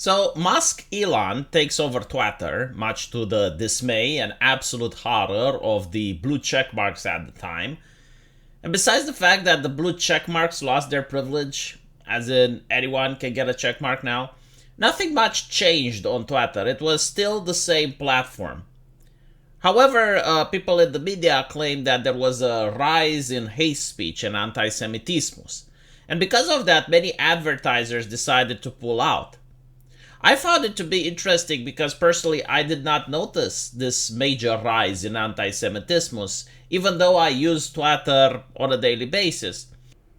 So Musk Elon takes over Twitter, much to the dismay and absolute horror of the blue checkmarks at the time. And besides the fact that the blue checkmarks lost their privilege, as in anyone can get a checkmark now, nothing much changed on Twitter. It was still the same platform. However, people in the media claim that there was a rise in hate speech and anti-Semitismus. And because of that, many advertisers decided to pull out. I found it to be interesting because personally I did not notice this major rise in anti-Semitismus, even though I use Twitter on a daily basis.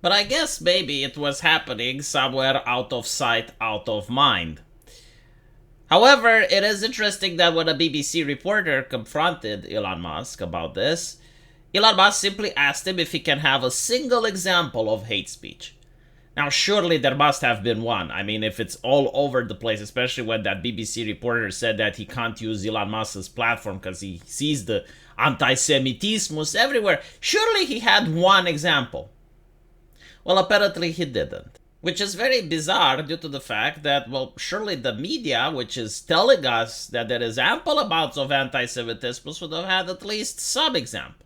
But I guess maybe it was happening somewhere out of sight, out of mind. However, it is interesting that when a BBC reporter confronted Elon Musk about this, Elon Musk simply asked him if he can have a single example of hate speech. Now, surely there must have been one. I mean, if it's all over the place, especially when that BBC reporter said that he can't use Elon Musk's platform because he sees the anti-Semitismus everywhere, surely he had one example. Well, apparently he didn't. Which is very bizarre due to the fact that, well, surely the media, which is telling us that there is ample amounts of anti-Semitism, would have had at least some example.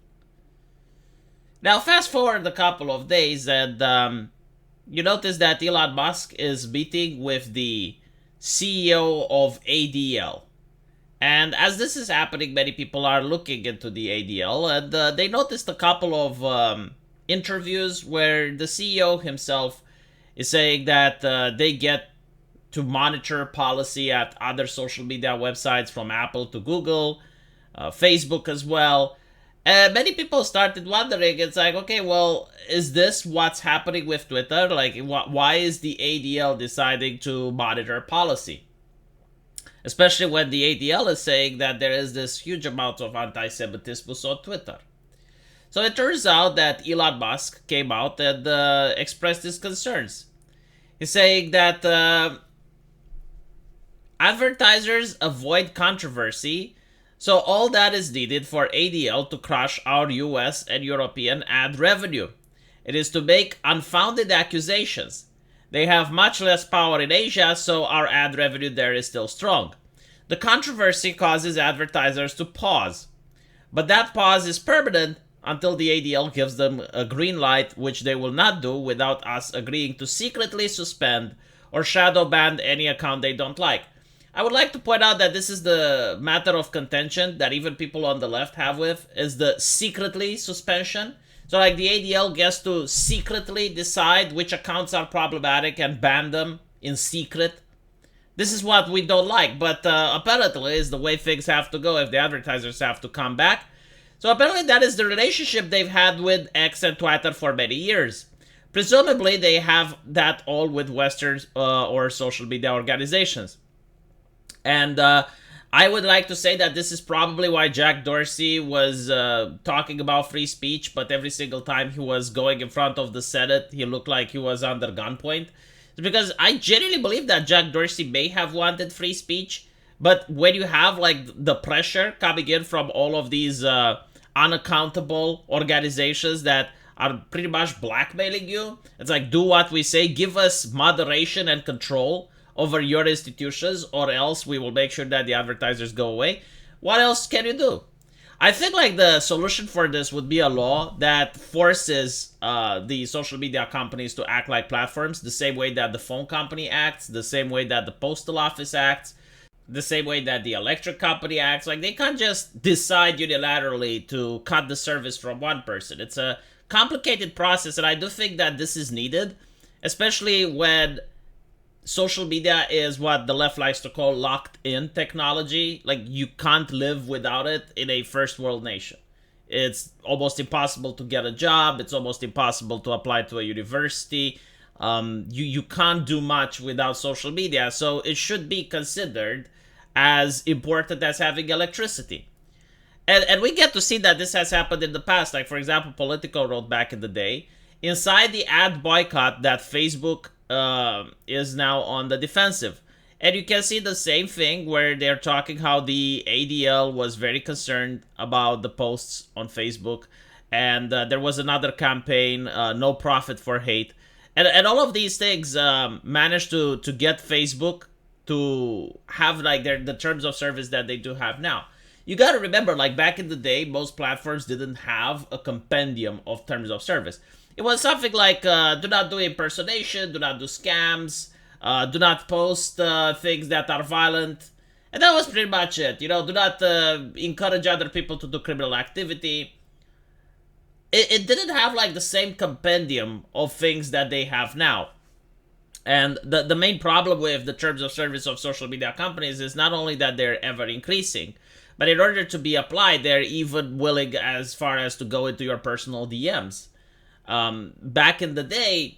Now, fast forward a couple of days and you notice that Elon Musk is meeting with the CEO of ADL. And as this is happening, many people are looking into the ADL, and they noticed a couple of interviews where the CEO himself is saying that they get to monitor policy at other social media websites from Apple to Google, Facebook as well. And many people started wondering, it's like, okay, well, is this what's happening with Twitter? Like, why is the ADL deciding to monitor policy? Especially when the ADL is saying that there is this huge amount of anti-Semitism on Twitter. So it turns out that Elon Musk came out and expressed his concerns. He's saying that advertisers avoid controversy, so all that is needed for ADL to crush our US and European ad revenue. It is to make unfounded accusations. They have much less power in Asia, so our ad revenue there is still strong. The controversy causes advertisers to pause. But that pause is permanent until the ADL gives them a green light, which they will not do without us agreeing to secretly suspend or shadow ban any account they don't like. I would like to point out that this is the matter of contention that even people on the left have with, is the secretly suspension. So like the ADL gets to secretly decide which accounts are problematic and ban them in secret. This is what we don't like, but apparently is the way things have to go if the advertisers have to come back. So apparently that is the relationship they've had with X and Twitter for many years. Presumably they have that all with Western or social media organizations. And I would like to say that this is probably why Jack Dorsey was talking about free speech, but every single time he was going in front of the Senate, he looked like he was under gunpoint. It's because I genuinely believe that Jack Dorsey may have wanted free speech, but when you have like the pressure coming in from all of these unaccountable organizations that are pretty much blackmailing you, it's like, do what we say, give us moderation and control over your institutions, or else we will make sure that the advertisers go away. What else can you do? I think like the solution for this would be a law that forces the social media companies to act like platforms, the same way that the phone company acts, the same way that the postal office acts, the same way that the electric company acts. Like, they can't just decide unilaterally to cut the service from one person. It's a complicated process, and I do think that this is needed, especially when social media is what the left likes to call locked-in technology. Like, you can't live without it in a first-world nation. It's almost impossible to get a job. It's almost impossible to apply to a university. You can't do much without social media, so it should be considered as important as having electricity. And we get to see that this has happened in the past. Like, for example, Politico wrote back in the day, inside the ad boycott, that Facebook is now on the defensive. And you can see the same thing where they're talking how the ADL was very concerned about the posts on Facebook. And there was another campaign, No Profit for Hate. And all of these things managed to get Facebook to have like the terms of service that they do have now. You got to remember, like back in the day, most platforms didn't have a compendium of terms of service. It was something like do not do impersonation, do not do scams, do not post things that are violent, and that was pretty much it. You know, do not encourage other people to do criminal activity. It didn't have like the same compendium of things that they have now. And the main problem with the terms of service of social media companies is not only that they're ever increasing, but in order to be applied, they're even willing as far as to go into your personal DMs. Back in the day,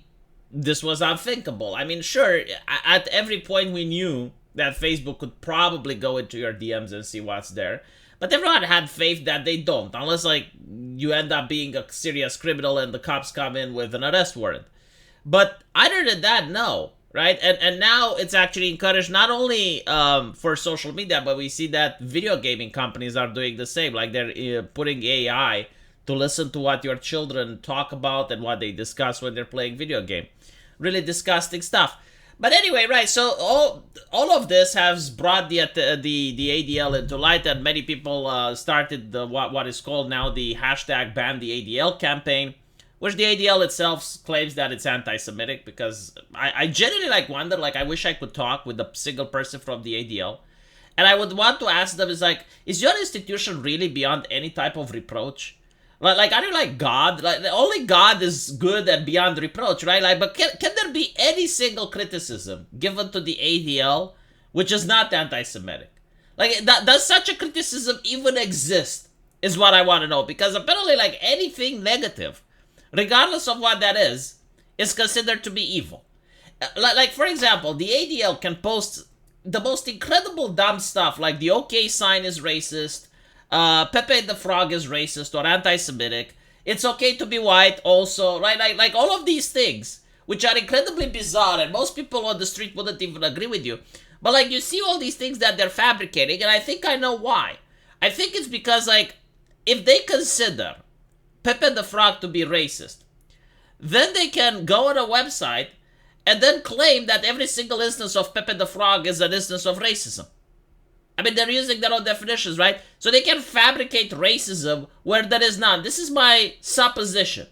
this was unthinkable. I mean, sure, at every point we knew that Facebook could probably go into your DMs and see what's there. But everyone had faith that they don't, unless like you end up being a serious criminal and the cops come in with an arrest warrant. But other than that, no, right? And now it's actually encouraged not only for social media, but we see that video gaming companies are doing the same. Like they're putting AI to listen to what your children talk about and what they discuss when they're playing video game. Really disgusting stuff. But anyway, right, so all of this has brought the ADL into light, and many people started what is called now the hashtag ban the ADL campaign, which the ADL itself claims that it's anti-Semitic, because I genuinely like wonder, like I wish I could talk with a single person from the ADL, and I would want to ask them, is your institution really beyond any type of reproach? Like, are you like God? Like, only God is good and beyond reproach, right? Like, but can there be any single criticism given to the ADL which is not anti-Semitic? Like, does such a criticism even exist? Is what I want to know. Because apparently, like, anything negative, regardless of what that is considered to be evil. Like, for example, the ADL can post the most incredible dumb stuff, like the OK sign is racist, Pepe the Frog is racist or anti-Semitic. It's okay to be white also, right? Like all of these things, which are incredibly bizarre, and most people on the street wouldn't even agree with you. But like you see all these things that they're fabricating, and I think I know why. I think it's because like if they consider Pepe the Frog to be racist, then they can go on a website and then claim that every single instance of Pepe the Frog is an instance of racism. I mean, they're using their own definitions, right? So they can fabricate racism where there is none. This is my supposition.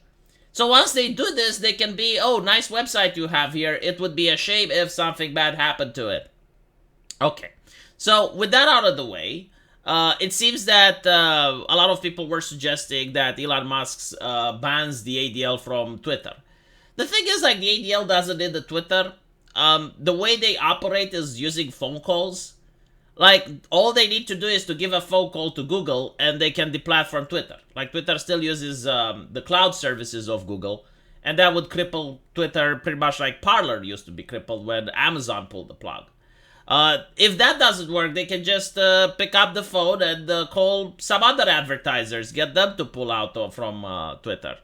So once they do this, they can be, oh, nice website you have here. It would be a shame if something bad happened to it. Okay. So with that out of the way, it seems that a lot of people were suggesting that Elon Musk bans the ADL from Twitter. The thing is, like, the ADL doesn't need the Twitter. The way they operate is using phone calls. Like, all they need to do is to give a phone call to Google and they can deplatform Twitter. Like, Twitter still uses the cloud services of Google, and that would cripple Twitter pretty much like Parler used to be crippled when Amazon pulled the plug. If that doesn't work, they can just pick up the phone and call some other advertisers, get them to pull out from Twitter.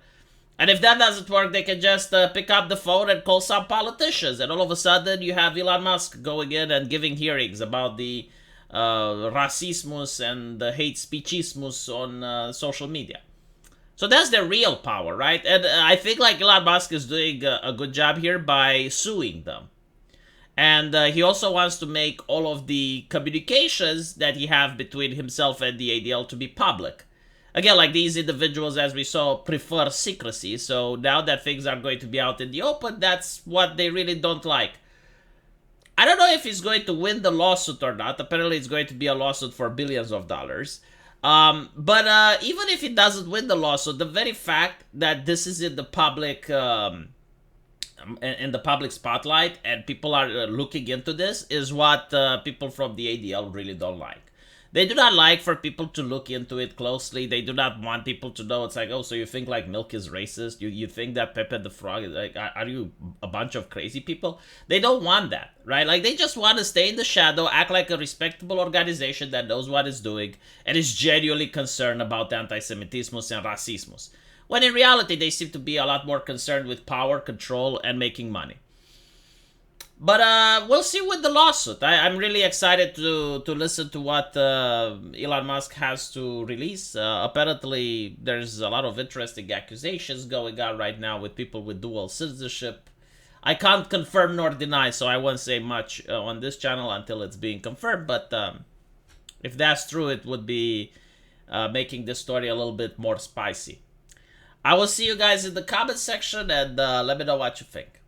And if that doesn't work, they can just pick up the phone and call some politicians, and all of a sudden you have Elon Musk going in and giving hearings about the racismus and the hate speechismus on social media. So that's their real power, right? And I think like Elon Musk is doing a good job here by suing them. And he also wants to make all of the communications that he have between himself and the ADL to be public. Again, like these individuals, as we saw, prefer secrecy. So now that things are going to be out in the open, that's what they really don't like. I don't know if he's going to win the lawsuit or not. Apparently, it's going to be a lawsuit for billions of dollars. But even if he doesn't win the lawsuit, the very fact that this is in the public spotlight and people are looking into this is what people from the ADL really don't like. They do not like for people to look into it closely. They do not want people to know. It's like, oh, so you think like milk is racist? You think that Pepe the Frog is like, are you a bunch of crazy people? They don't want that, right? Like they just want to stay in the shadow, act like a respectable organization that knows what it's doing and is genuinely concerned about anti-Semitismus and racismus. When in reality, they seem to be a lot more concerned with power, control, and making money. But we'll see with the lawsuit. I'm really excited to listen to what Elon Musk has to release. Apparently, there's a lot of interesting accusations going on right now with people with dual citizenship. I can't confirm nor deny, so I won't say much on this channel until it's being confirmed. But if that's true, it would be making this story a little bit more spicy. I will see you guys in the comment section, and let me know what you think.